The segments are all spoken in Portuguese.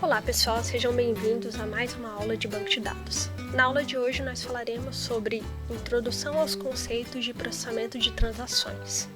Olá pessoal, sejam bem-vindos a mais uma aula de banco de dados. Na aula de hoje nós falaremos sobre introdução aos conceitos de processamento de transações.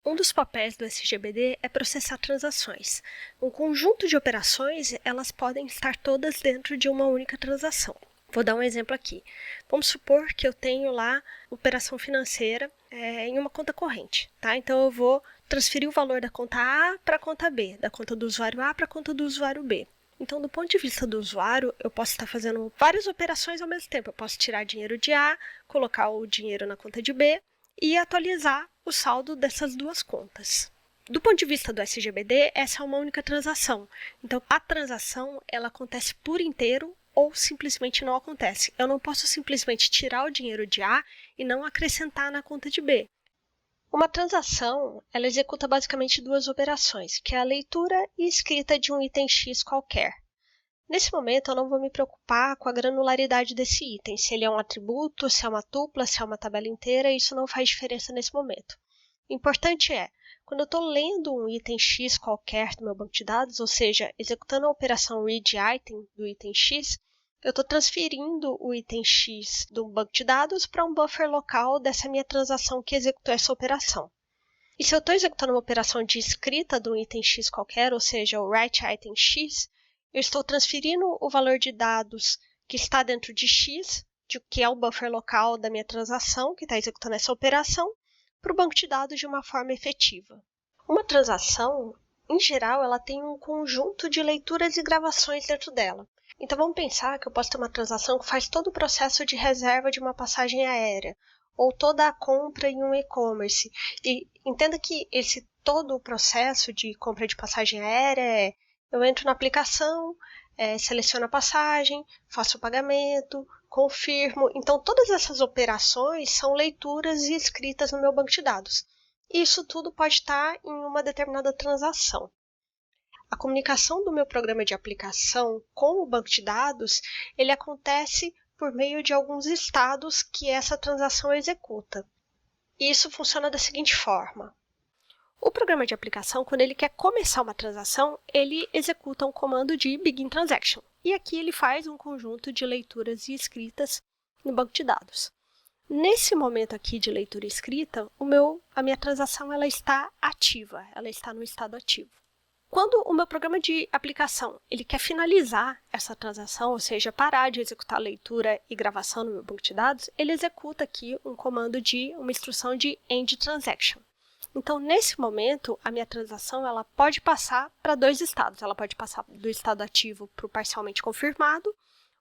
Um dos papéis do SGBD é processar transações. Um conjunto de operações, elas podem estar todas dentro de uma única transação. Vou dar um exemplo aqui. Vamos supor que eu tenho lá operação financeira em uma conta corrente, tá? Então eu vou transferir o valor da conta A para a conta B, da conta do usuário A para a conta do usuário B. Então, do ponto de vista do usuário, eu posso estar fazendo várias operações ao mesmo tempo. Eu posso tirar dinheiro de A, colocar o dinheiro na conta de B e atualizar o saldo dessas duas contas. Do ponto de vista do SGBD, essa é uma única transação. Então, a transação ela acontece por inteiro ou simplesmente não acontece. Eu não posso simplesmente tirar o dinheiro de A e não acrescentar na conta de B. Uma transação, ela executa basicamente duas operações, que é a leitura e escrita de um item X qualquer. Nesse momento, eu não vou me preocupar com a granularidade desse item, se ele é um atributo, se é uma tupla, se é uma tabela inteira, isso não faz diferença nesse momento. O importante é, quando eu estou lendo um item X qualquer do meu banco de dados, ou seja, executando a operação read item do item X, eu estou transferindo o item X do banco de dados para um buffer local dessa minha transação que executou essa operação. E se eu estou executando uma operação de escrita de um item X qualquer, ou seja, o write item X, eu estou transferindo o valor de dados que está dentro de X, que é o buffer local da minha transação, que está executando essa operação, para o banco de dados de uma forma efetiva. Uma transação, em geral, ela tem um conjunto de leituras e gravações dentro dela. Então vamos pensar que eu posso ter uma transação que faz todo o processo de reserva de uma passagem aérea, ou toda a compra em um e-commerce. E entenda que todo o processo de compra de passagem aérea é: eu entro na aplicação, seleciono a passagem, faço o pagamento, confirmo. Então todas essas operações são leituras e escritas no meu banco de dados. Isso tudo pode estar em uma determinada transação. A comunicação do meu programa de aplicação com o banco de dados, ele acontece por meio de alguns estados que essa transação executa. E isso funciona da seguinte forma. O programa de aplicação, quando ele quer começar uma transação, ele executa um comando de begin transaction. E aqui ele faz um conjunto de leituras e escritas no banco de dados. Nesse momento aqui de leitura e escrita, a minha transação ela está ativa, ela está no estado ativo. Quando o meu programa de aplicação ele quer finalizar essa transação, ou seja, parar de executar a leitura e gravação no meu banco de dados, ele executa aqui um comando uma instrução de end transaction. Então, nesse momento, a minha transação ela pode passar para dois estados. Ela pode passar do estado ativo para o parcialmente confirmado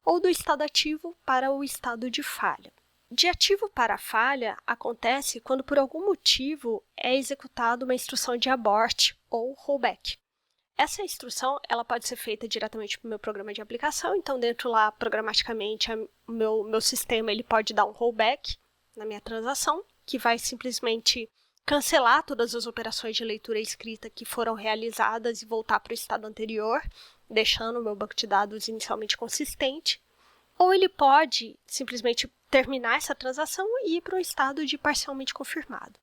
ou do estado ativo para o estado de falha. De ativo para falha acontece quando, por algum motivo, é executada uma instrução de abort ou rollback. Essa instrução ela pode ser feita diretamente para o meu programa de aplicação, então dentro lá, programaticamente, o meu sistema ele pode dar um rollback na minha transação, que vai simplesmente cancelar todas as operações de leitura e escrita que foram realizadas e voltar para o estado anterior, deixando o meu banco de dados inicialmente consistente. Ou ele pode simplesmente terminar essa transação e ir para um estado de parcialmente confirmado.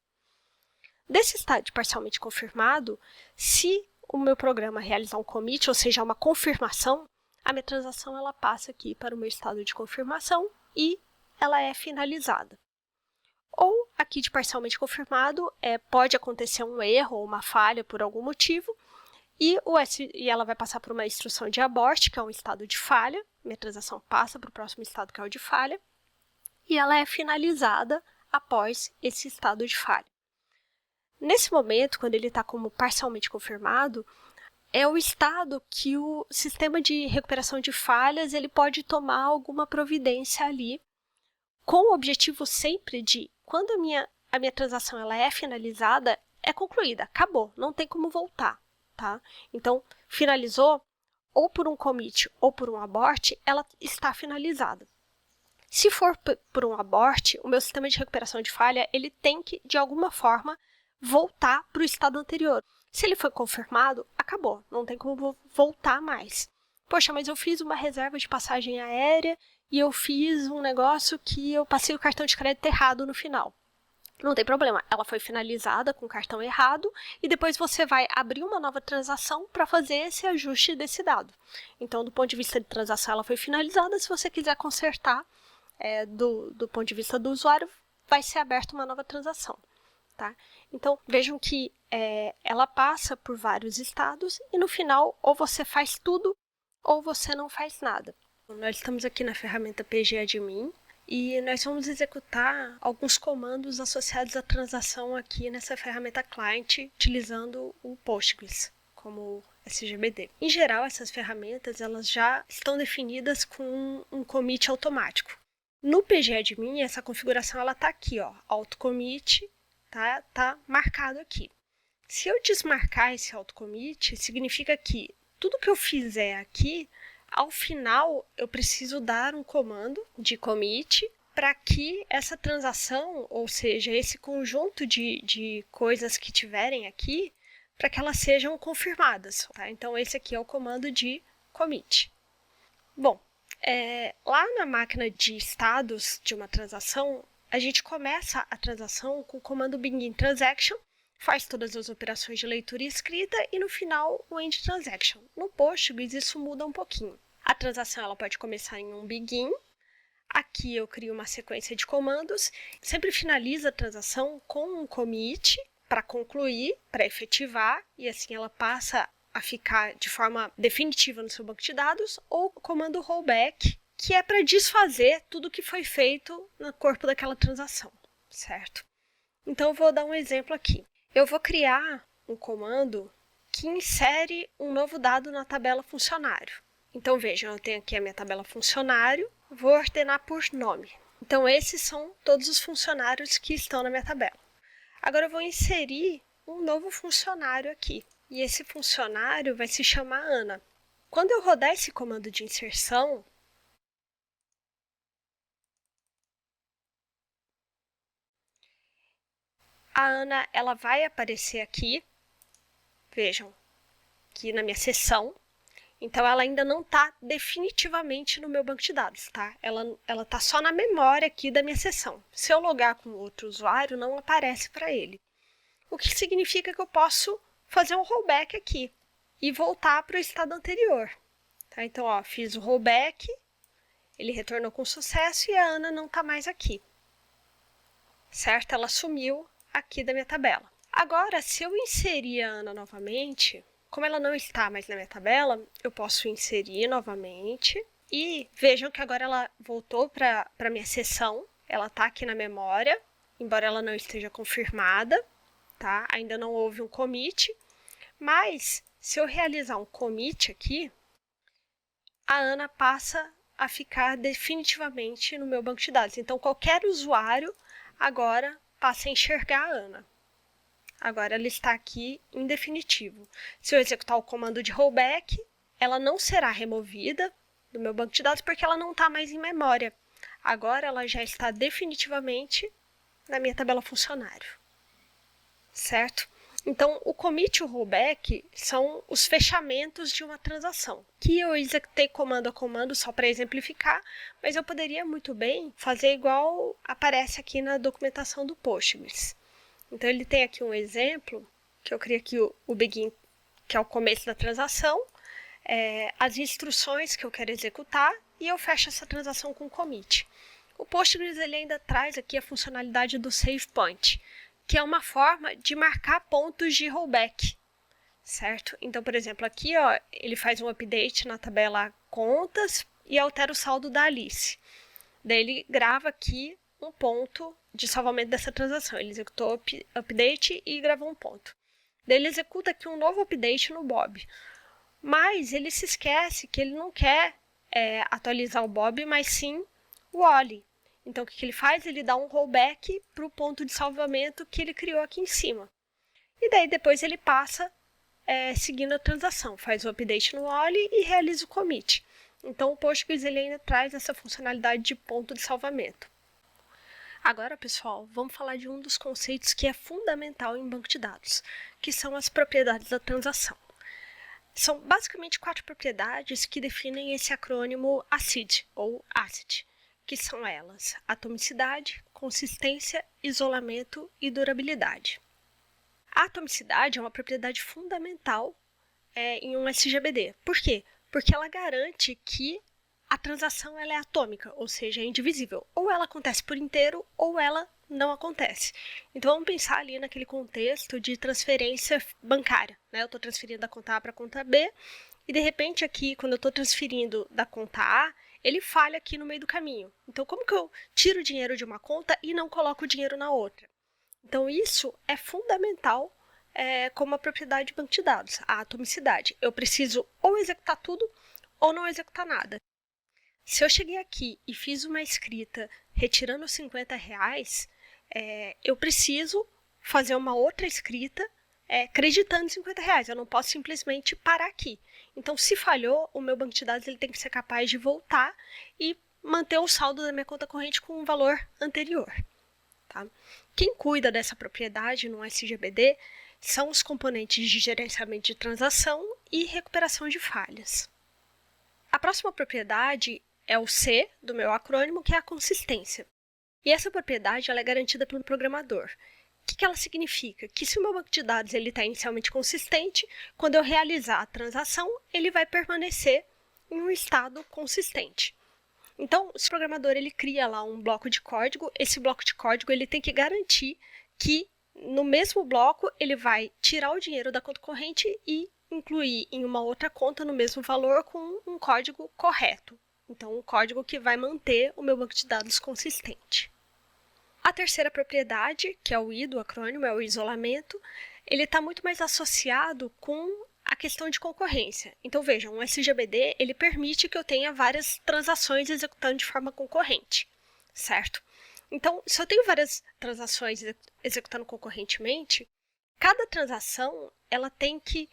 Desse estado de parcialmente confirmado, se o meu programa realizar um commit, ou seja, uma confirmação, a minha transação ela passa aqui para o meu estado de confirmação e ela é finalizada. Ou aqui de parcialmente confirmado, pode acontecer um erro ou uma falha por algum motivo, e ela vai passar por uma instrução de abort, que é um estado de falha, minha transação passa para o próximo estado, que é o de falha, e ela é finalizada após esse estado de falha. Nesse momento, quando ele está como parcialmente confirmado, é o estado que o sistema de recuperação de falhas ele pode tomar alguma providência ali, com o objetivo sempre de, quando a minha transação ela é finalizada, é concluída, acabou, não tem como voltar. Tá? Então, finalizou, ou por um commit ou por um abort, ela está finalizada. Se for por um abort, o meu sistema de recuperação de falha ele tem que, de alguma forma, voltar para o estado anterior. Se ele foi confirmado, acabou, não tem como voltar mais. Poxa, mas eu fiz uma reserva de passagem aérea e eu fiz um negócio que eu passei o cartão de crédito errado no final. Não tem problema, ela foi finalizada com o cartão errado e depois você vai abrir uma nova transação para fazer esse ajuste desse dado. Então, do ponto de vista de transação, ela foi finalizada. Se você quiser consertar do ponto de vista do usuário, vai ser aberta uma nova transação. Tá? Então, vejam que ela passa por vários estados e no final, ou você faz tudo ou você não faz nada. Nós estamos aqui na ferramenta pgadmin. E nós vamos executar alguns comandos associados à transação aqui nessa ferramenta client, utilizando o Postgres como SGBD. Em geral, essas ferramentas elas já estão definidas com um commit automático. No pgadmin, essa configuração está aqui, autocommit, tá marcado aqui. Se eu desmarcar esse autocommit, significa que tudo que eu fizer aqui, ao final, eu preciso dar um comando de commit para que essa transação, ou seja, esse conjunto de coisas que tiverem aqui, para que elas sejam confirmadas. Tá? Então, esse aqui é o comando de commit. Bom, lá na máquina de estados de uma transação, a gente começa a transação com o comando begin transaction, faz todas as operações de leitura e escrita e no final o end transaction. No Postgres isso muda um pouquinho. A transação ela pode começar em um begin. Aqui eu crio uma sequência de comandos. Sempre finaliza a transação com um commit para concluir, para efetivar e assim ela passa a ficar de forma definitiva no seu banco de dados, ou o comando rollback, que é para desfazer tudo que foi feito no corpo daquela transação, certo? Então eu vou dar um exemplo aqui. Eu vou criar um comando que insere um novo dado na tabela funcionário. Então, vejam, eu tenho aqui a minha tabela funcionário, vou ordenar por nome. Então, esses são todos os funcionários que estão na minha tabela. Agora, eu vou inserir um novo funcionário aqui, e esse funcionário vai se chamar Ana. Quando eu rodar esse comando de inserção, a Ana ela vai aparecer aqui, vejam, aqui na minha seção. Então, ela ainda não está definitivamente no meu banco de dados, tá? Ela está só na memória aqui da minha seção. Se eu logar com outro usuário, não aparece para ele. O que significa que eu posso fazer um rollback aqui e voltar para o estado anterior. Tá? Então, fiz o rollback, ele retornou com sucesso e a Ana não está mais aqui. Certo? Ela sumiu aqui da minha tabela. Agora, se eu inserir a Ana novamente, como ela não está mais na minha tabela, eu posso inserir novamente. E vejam que agora ela voltou para a minha seção. Ela está aqui na memória, embora ela não esteja confirmada. Tá? Ainda não houve um commit. Mas, se eu realizar um commit aqui, a Ana passa a ficar definitivamente no meu banco de dados. Então, qualquer usuário agora passa a enxergar a Ana. Agora ela está aqui em definitivo. Se eu executar o comando de rollback, ela não será removida do meu banco de dados porque ela não está mais em memória. Agora ela já está definitivamente na minha tabela funcionário. Certo? Então, o commit e o rollback são os fechamentos de uma transação. Que eu executei comando a comando só para exemplificar, mas eu poderia muito bem fazer igual aparece aqui na documentação do Postgres. Então, ele tem aqui um exemplo, que eu criei aqui o begin, que é o começo da transação, as instruções que eu quero executar, e eu fecho essa transação com commit. O Postgres ele ainda traz aqui a funcionalidade do save point, que é uma forma de marcar pontos de rollback, certo? Então, por exemplo, aqui ele faz um update na tabela contas e altera o saldo da Alice. Daí ele grava aqui um ponto de salvamento dessa transação. Ele executou o update e gravou um ponto. Daí ele executa aqui um novo update no Bob. Mas ele se esquece que ele não quer atualizar o Bob, mas sim o Oli. Então, o que ele faz? Ele dá um rollback para o ponto de salvamento que ele criou aqui em cima. E daí, depois, ele passa seguindo a transação. Faz o update no Oli e realiza o commit. Então, o Postgres ele ainda traz essa funcionalidade de ponto de salvamento. Agora, pessoal, vamos falar de um dos conceitos que é fundamental em banco de dados, que são as propriedades da transação. São basicamente 4 propriedades que definem esse acrônimo ACID, ou ACID, que são elas: atomicidade, consistência, isolamento e durabilidade. A atomicidade é uma propriedade fundamental em um SGBD. Por quê? Porque ela garante que a transação ela é atômica, ou seja, é indivisível. Ou ela acontece por inteiro, ou ela não acontece. Então, vamos pensar ali naquele contexto de transferência bancária. Né? Eu estou transferindo da conta A para a conta B, e de repente aqui, quando eu estou transferindo da conta A, ele falha aqui no meio do caminho. Então, como que eu tiro o dinheiro de uma conta e não coloco o dinheiro na outra? Então, isso é fundamental como a propriedade de banco de dados, a atomicidade. Eu preciso ou executar tudo ou não executar nada. Se eu cheguei aqui e fiz uma escrita retirando R$50, eu preciso fazer uma outra escrita creditando R$50. Eu não posso simplesmente parar aqui. Então, se falhou, o meu banco de dados ele tem que ser capaz de voltar e manter o saldo da minha conta corrente com um valor anterior. Tá? Quem cuida dessa propriedade no SGBD são os componentes de gerenciamento de transação e recuperação de falhas. A próxima propriedade é o C do meu acrônimo, que é a consistência. E essa propriedade ela é garantida pelo programador. O que ela significa? Que se o meu banco de dados está inicialmente consistente, quando eu realizar a transação, ele vai permanecer em um estado consistente. Então, se o programador ele cria lá um bloco de código, esse bloco de código ele tem que garantir que no mesmo bloco ele vai tirar o dinheiro da conta corrente e incluir em uma outra conta no mesmo valor com um código correto. Então, um código que vai manter o meu banco de dados consistente. A terceira propriedade, que é o I do acrônimo, é o isolamento, ele está muito mais associado com a questão de concorrência. Então, vejam, um SGBD ele permite que eu tenha várias transações executando de forma concorrente, certo? Então, se eu tenho várias transações executando concorrentemente, cada transação ela tem que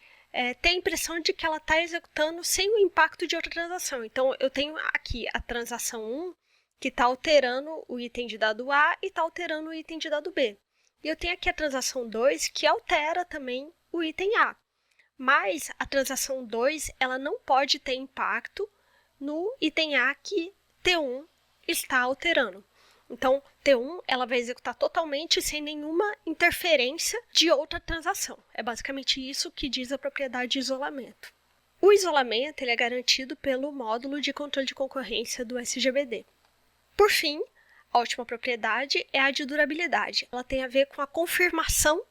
ter a impressão de que ela está executando sem o impacto de outra transação. Então, eu tenho aqui a transação 1, que está alterando o item de dado A e está alterando o item de dado B. E eu tenho aqui a transação 2, que altera também o item A. Mas a transação 2 ela não pode ter impacto no item A que T1 está alterando. Então, T1 ela vai executar totalmente sem nenhuma interferência de outra transação. É basicamente isso que diz a propriedade de isolamento. O isolamento ele é garantido pelo módulo de controle de concorrência do SGBD. Por fim, a última propriedade é a de durabilidade. Ela tem a ver com a confirmação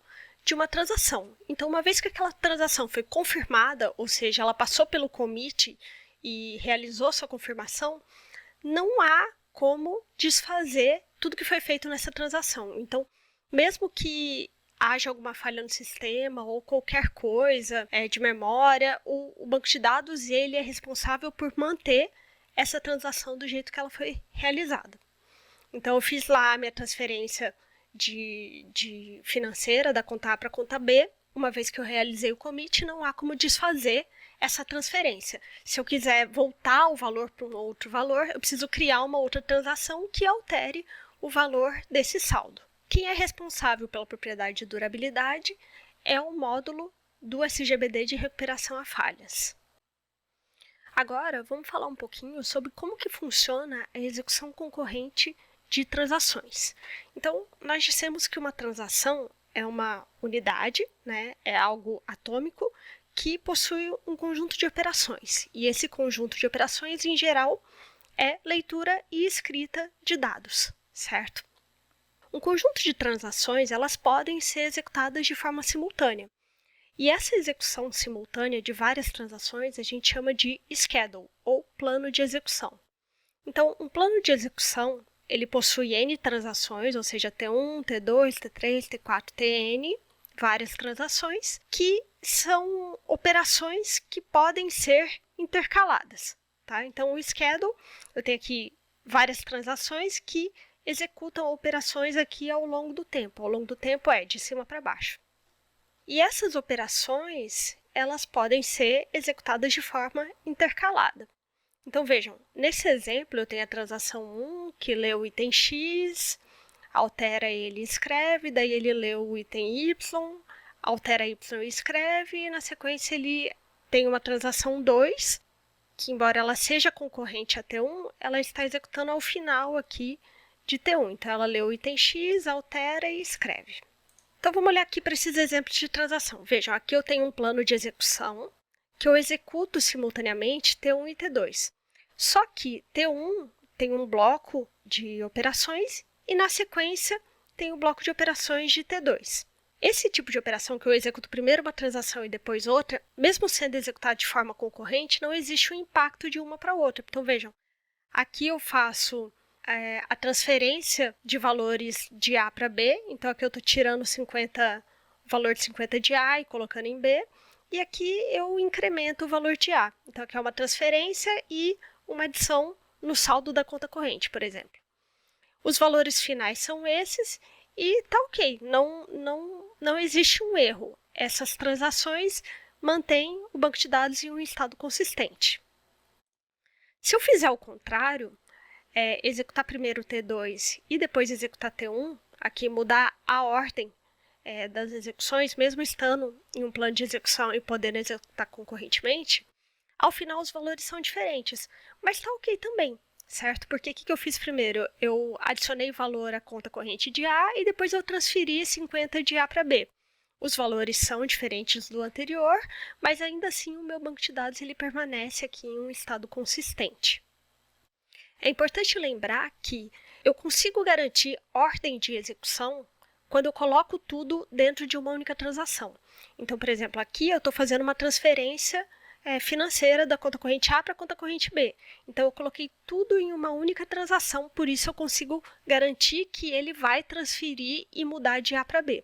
de uma transação. Então, uma vez que aquela transação foi confirmada, ou seja, ela passou pelo commit e realizou sua confirmação, não há como desfazer tudo que foi feito nessa transação. Então, mesmo que haja alguma falha no sistema ou qualquer coisa de memória, o banco de dados ele é responsável por manter essa transação do jeito que ela foi realizada. Então, eu fiz lá a minha transferência de financeira da conta A para a conta B. Uma vez que eu realizei o commit, não há como desfazer essa transferência. Se eu quiser voltar o valor para um outro valor, eu preciso criar uma outra transação que altere o valor desse saldo. Quem é responsável pela propriedade de durabilidade é o módulo do SGBD de recuperação a falhas. Agora, vamos falar um pouquinho sobre como que funciona a execução concorrente de transações. Então, nós dissemos que uma transação é uma unidade, né? É algo atômico que possui um conjunto de operações. E esse conjunto de operações, em geral, é leitura e escrita de dados, certo? Um conjunto de transações, elas podem ser executadas de forma simultânea. E essa execução simultânea de várias transações a gente chama de schedule, ou plano de execução. Então, um plano de execução, ele possui N transações, ou seja, T1, T2, T3, T4, Tn, várias transações, que são operações que podem ser intercaladas. Tá? Então, o schedule, eu tenho aqui várias transações que executam operações aqui ao longo do tempo. Ao longo do tempo é de cima para baixo. E essas operações, elas podem ser executadas de forma intercalada. Então, vejam, nesse exemplo eu tenho a transação 1, que lê o item X, altera ele e escreve, daí ele lê o item Y, altera Y e escreve, e na sequência ele tem uma transação 2, que embora ela seja concorrente a T1, ela está executando ao final aqui de T1. Então, ela lê o item X, altera e escreve. Então, vamos olhar aqui para esses exemplos de transação. Vejam, aqui eu tenho um plano de execução que eu executo simultaneamente T1 e T2. Só que T1 tem um bloco de operações e, na sequência, tem o bloco de operações de T2. Esse tipo de operação que eu executo primeiro uma transação e depois outra, mesmo sendo executado de forma concorrente, não existe um impacto de uma para outra. Então, vejam, aqui eu faço a transferência de valores de A para B. Então, aqui eu estou tirando o valor de 50 de A e colocando em B. E aqui eu incremento o valor de A. Então, aqui é uma transferência e uma adição no saldo da conta corrente, por exemplo. Os valores finais são esses e tá ok, não existe um erro. Essas transações mantêm o banco de dados em um estado consistente. Se eu fizer o contrário, executar primeiro o T2 e depois executar T1, aqui mudar a ordem das execuções, mesmo estando em um plano de execução e podendo executar concorrentemente, ao final os valores são diferentes, mas está ok também, certo? Porque o que eu fiz primeiro? Eu adicionei valor à conta corrente de A e depois eu transferi 50 de A para B. Os valores são diferentes do anterior, mas ainda assim o meu banco de dados ele permanece aqui em um estado consistente. É importante lembrar que eu consigo garantir ordem de execução quando eu coloco tudo dentro de uma única transação. Então, por exemplo, aqui eu estou fazendo uma transferência financeira da conta corrente A para a conta corrente B. Então, eu coloquei tudo em uma única transação, por isso eu consigo garantir que ele vai transferir e mudar de A para B.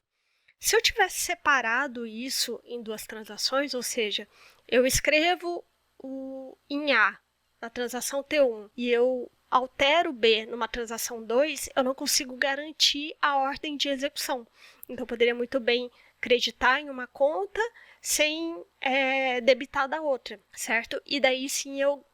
Se eu tivesse separado isso em duas transações, ou seja, eu escrevo em A na transação T1 e eu altero B numa transação 2, eu não consigo garantir a ordem de execução. Então, eu poderia muito bem creditar em uma conta sem debitar da outra, certo? E daí sim eu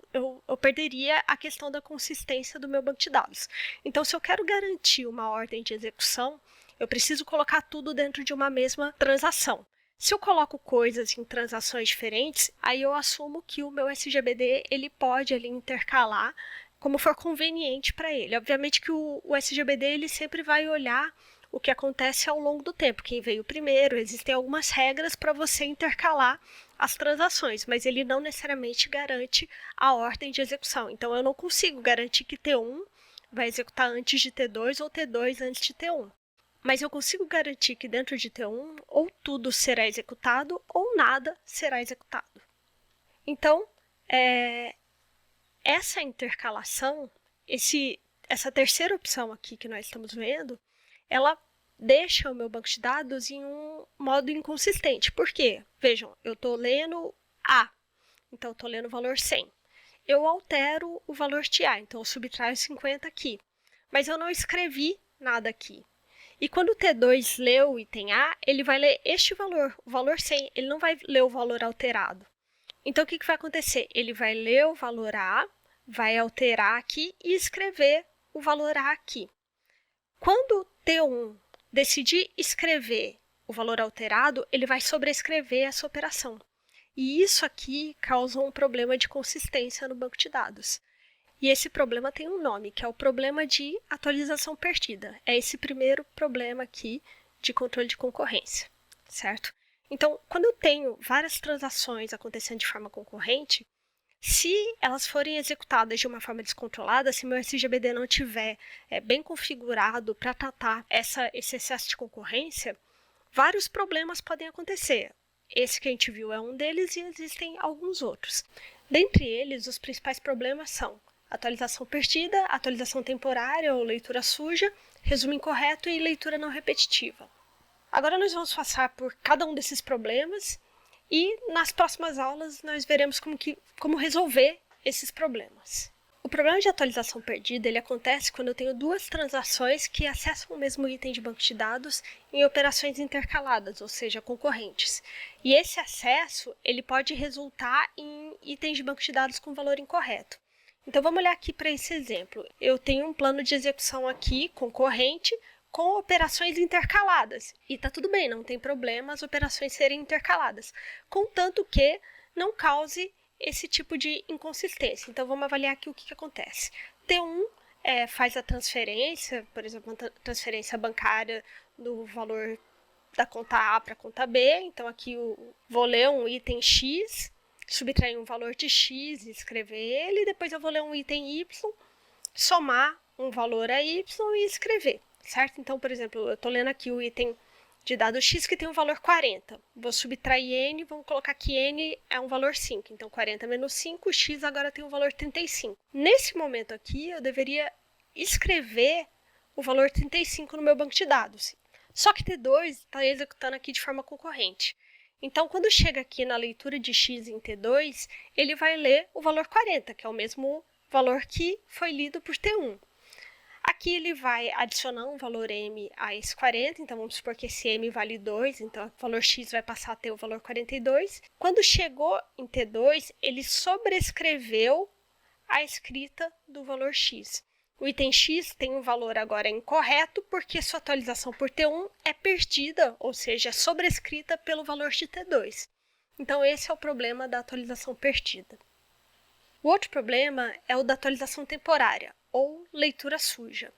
perderia a questão da consistência do meu banco de dados. Então, se eu quero garantir uma ordem de execução, eu preciso colocar tudo dentro de uma mesma transação. Se eu coloco coisas em transações diferentes, aí eu assumo que o meu SGBD ele pode ali intercalar como for conveniente para ele. Obviamente que o SGBD ele sempre vai olhar o que acontece ao longo do tempo, quem veio primeiro, existem algumas regras para você intercalar as transações, mas ele não necessariamente garante a ordem de execução. Então, eu não consigo garantir que T1 vai executar antes de T2 ou T2 antes de T1. Mas eu consigo garantir que dentro de T1 ou tudo será executado ou nada será executado. Então, essa intercalação, essa terceira opção aqui que nós estamos vendo, ela deixa o meu banco de dados em um modo inconsistente. Por quê? Vejam, eu estou lendo A, então eu estou lendo o valor 100. Eu altero o valor de A, então eu subtraio 50 aqui. Mas eu não escrevi nada aqui. E quando o T2 lê o item A, ele vai ler este valor, o valor 100. Ele não vai ler o valor alterado. Então, o que vai acontecer? Ele vai ler o valor A, vai alterar aqui e escrever o valor A aqui. Quando o T1 decidir escrever o valor alterado, ele vai sobrescrever essa operação. E isso aqui causa um problema de consistência no banco de dados. E esse problema tem um nome, que é o problema de atualização perdida. É esse primeiro problema aqui de controle de concorrência, certo? Então, quando eu tenho várias transações acontecendo de forma concorrente, se elas forem executadas de uma forma descontrolada, se meu SGBD não estiver bem configurado para tratar esse excesso de concorrência, vários problemas podem acontecer. Esse que a gente viu é um deles e existem alguns outros. Dentre eles, os principais problemas são atualização perdida, atualização temporária ou leitura suja, resumo incorreto e leitura não repetitiva. Agora nós vamos passar por cada um desses problemas e nas próximas aulas nós veremos como resolver esses problemas. O problema de atualização perdida ele acontece quando eu tenho duas transações que acessam o mesmo item de banco de dados em operações intercaladas, ou seja, concorrentes. E esse acesso ele pode resultar em itens de banco de dados com valor incorreto. Então, vamos olhar aqui para esse exemplo. Eu tenho um plano de execução aqui, concorrente, com operações intercaladas. E está tudo bem, não tem problema as operações serem intercaladas, contanto que não cause esse tipo de inconsistência. Então, vamos avaliar aqui o que acontece. T1 faz a transferência, por exemplo, uma transferência bancária do valor da conta A para a conta B. Então, aqui eu vou ler um item X, subtrair um valor de X e escrever ele. Depois eu vou ler um item Y, somar um valor a Y e escrever, certo? Então, por exemplo, eu estou lendo aqui o item de dado X que tem um valor 40. Vou subtrair N, vamos colocar que N é um valor 5. Então, 40 menos 5, X agora tem um valor 35. Nesse momento aqui, eu deveria escrever o valor 35 no meu banco de dados. Só que T2 está executando aqui de forma concorrente. Então, quando chega aqui na leitura de X em T2, ele vai ler o valor 40, que é o mesmo valor que foi lido por T1. Aqui ele vai adicionar um valor M a esse 40, então vamos supor que esse M vale 2, então o valor X vai passar a ter o valor 42. Quando chegou em T2, ele sobrescreveu a escrita do valor X. O item X tem um valor agora incorreto porque sua atualização por T1 é perdida, ou seja, é sobrescrita pelo valor de T2. Então esse é o problema da atualização perdida. O outro problema é o da atualização temporária, ou leitura suja.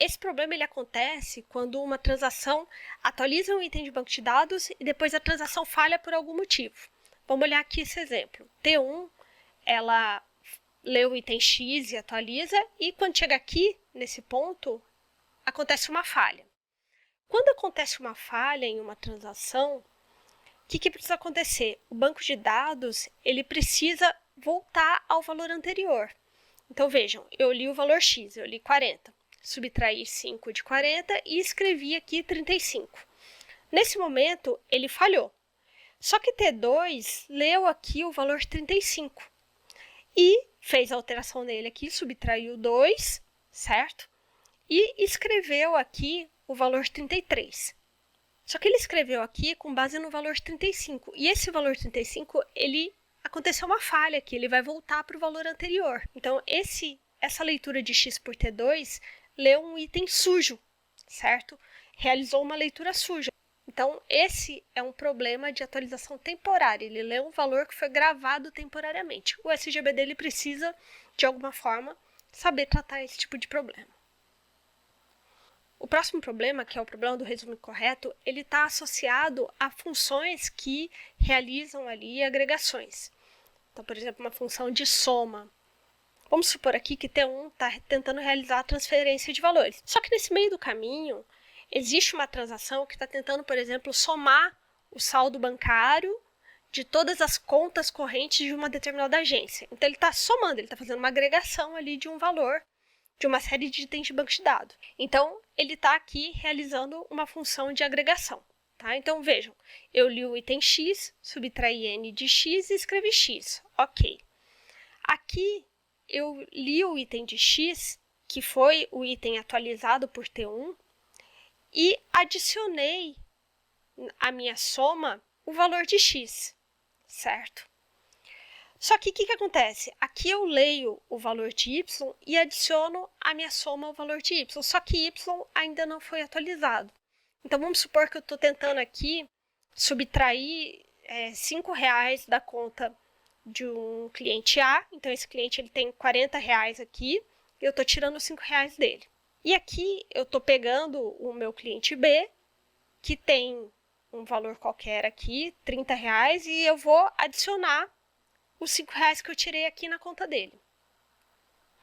Esse problema ele acontece quando uma transação atualiza um item de banco de dados e depois a transação falha por algum motivo. Vamos olhar aqui esse exemplo. T1, ela lê o item X e atualiza, e quando chega aqui, nesse ponto, acontece uma falha. Quando acontece uma falha em uma transação, o que precisa acontecer? O banco de dados ele precisa voltar ao valor anterior. Então, vejam, eu li o valor X, eu li 40. Subtraí 5 de 40 e escrevi aqui 35. Nesse momento, ele falhou. Só que T2 leu aqui o valor 35 e fez a alteração nele aqui, subtraiu 2, certo? E escreveu aqui o valor 33. Só que ele escreveu aqui com base no valor 35. E esse valor 35, aconteceu uma falha aqui, ele vai voltar para o valor anterior. Então, essa leitura de X por T2 leu um item sujo, certo? Realizou uma leitura suja. Então, esse é um problema de atualização temporária. Ele lê um valor que foi gravado temporariamente. O SGBD ele precisa, de alguma forma, saber tratar esse tipo de problema. O próximo problema, que é o problema do resumo incorreto, ele está associado a funções que realizam ali agregações. Então, por exemplo, uma função de soma. Vamos supor aqui que T1 está tentando realizar a transferência de valores. Só que nesse meio do caminho, existe uma transação que está tentando, por exemplo, somar o saldo bancário de todas as contas correntes de uma determinada agência. Então, ele está somando, ele está fazendo uma agregação ali de um valor de uma série de itens de banco de dados. Então, ele está aqui realizando uma função de agregação. Tá? Então, vejam, eu li o item X, subtraí N de X e escrevi X. Ok. Aqui, eu li o item de X, que foi o item atualizado por T1, e adicionei à minha soma o valor de X, certo? Só que o que acontece? Aqui eu leio o valor de Y e adiciono à minha soma o valor de Y, só que Y ainda não foi atualizado. Então, vamos supor que eu estou tentando aqui subtrair R$5 da conta de um cliente A. Então, esse cliente ele tem R$40 aqui e eu estou tirando os R$5 dele. E aqui eu estou pegando o meu cliente B, que tem um valor qualquer aqui, R$30, e eu vou adicionar os R$5 que eu tirei aqui na conta dele.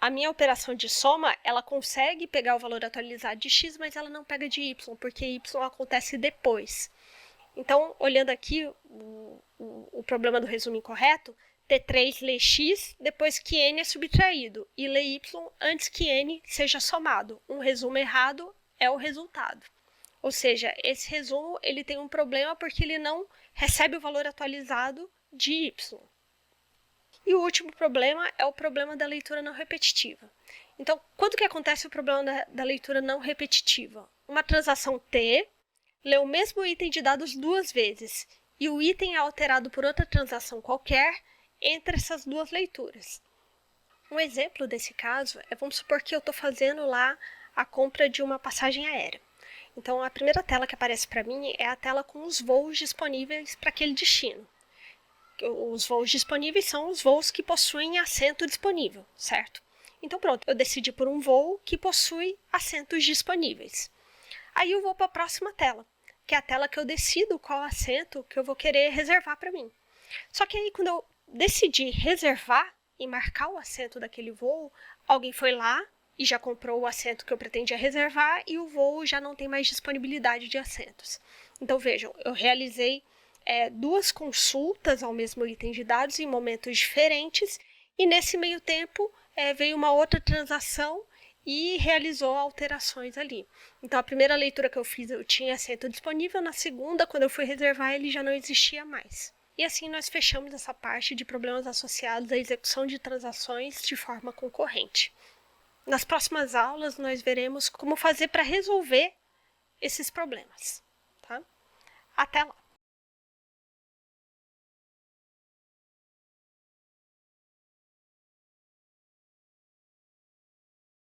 A minha operação de soma, ela consegue pegar o valor atualizado de X, mas ela não pega de Y, porque Y acontece depois. Então, olhando aqui o problema do resumo incorreto, T3 lê X depois que N é subtraído e lê Y antes que N seja somado. Um resumo errado é o resultado. Ou seja, esse resumo ele tem um problema porque ele não recebe o valor atualizado de Y. E o último problema é o problema da leitura não repetitiva. Então, quando que acontece o problema da leitura não repetitiva? Uma transação T lê o mesmo item de dados duas vezes e o item é alterado por outra transação qualquer entre essas duas leituras. Um exemplo desse caso é, vamos supor que eu estou fazendo lá a compra de uma passagem aérea. Então, a primeira tela que aparece para mim é a tela com os voos disponíveis para aquele destino. Os voos disponíveis são os voos que possuem assento disponível, certo? Então pronto, eu decidi por um voo que possui assentos disponíveis. Aí eu vou para a próxima tela, que é a tela que eu decido qual assento que eu vou querer reservar para mim. Só que aí quando eu decidi reservar e marcar o assento daquele voo, alguém foi lá e já comprou o assento que eu pretendia reservar e o voo já não tem mais disponibilidade de assentos. Então vejam, eu realizei duas consultas ao mesmo item de dados em momentos diferentes e nesse meio tempo veio uma outra transação e realizou alterações ali. Então, a primeira leitura que eu fiz, eu tinha assento disponível, na segunda, quando eu fui reservar, ele já não existia mais. E assim nós fechamos essa parte de problemas associados à execução de transações de forma concorrente. Nas próximas aulas, nós veremos como fazer para resolver esses problemas. Tá? Até lá!